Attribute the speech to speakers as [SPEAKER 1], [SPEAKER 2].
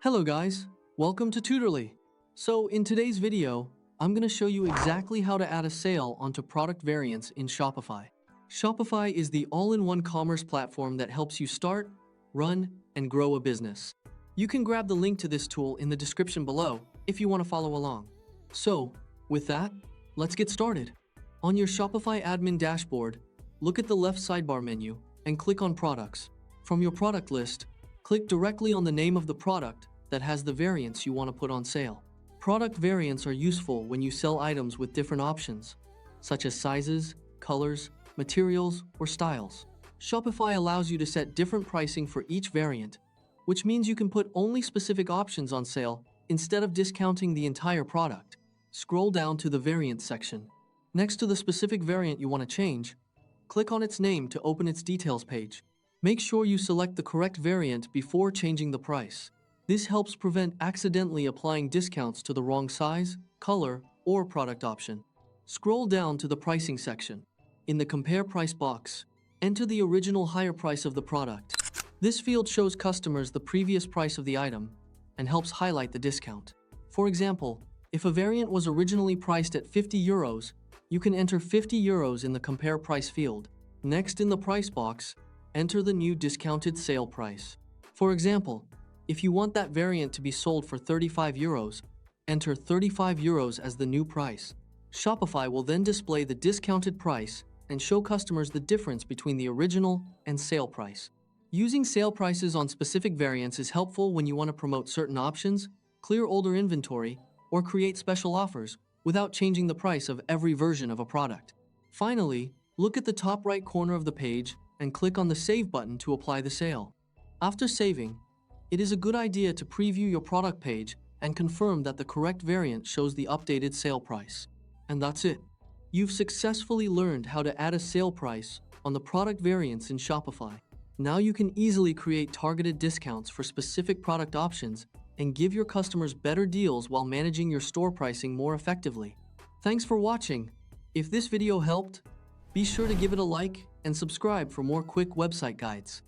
[SPEAKER 1] Hello guys, welcome to Tutorly. So in today's video, I'm going to show you exactly how to add a sale onto product variants in Shopify. Shopify is the all-in-one commerce platform that helps you start, run, and grow a business. You can grab the link to this tool in the description below if you want to follow along. So, with that, let's get started. On your Shopify admin dashboard, look at the left sidebar menu and click on Products. From your product list, click directly on the name of the product that has the variants you want to put on sale. Product variants are useful when you sell items with different options, such as sizes, colors, materials, or styles. Shopify allows you to set different pricing for each variant, which means you can put only specific options on sale instead of discounting the entire product. Scroll down to the variant section. Next to the specific variant you want to change, click on its name to open its details page. Make sure you select the correct variant before changing the price. This helps prevent accidentally applying discounts to the wrong size, color, or product option. Scroll down to the pricing section. In the Compare Price box, enter the original higher price of the product. This field shows customers the previous price of the item and helps highlight the discount. For example, if a variant was originally priced at €50, you can enter €50 in the Compare Price field. Next, in the price box, enter the new discounted sale price. For example, if you want that variant to be sold for €35, enter €35 as the new price. Shopify will then display the discounted price and show customers the difference between the original and sale price. Using sale prices on specific variants is helpful when you want to promote certain options, clear older inventory, or create special offers without changing the price of every version of a product. Finally, look at the top right corner of the page and click on the Save button to apply the sale. After saving, it is a good idea to preview your product page and confirm that the correct variant shows the updated sale price. And that's it. You've successfully learned how to add a sale price on the product variants in Shopify. Now you can easily create targeted discounts for specific product options and give your customers better deals while managing your store pricing more effectively. Thanks for watching. If this video helped, be sure to give it a like and subscribe for more quick website guides.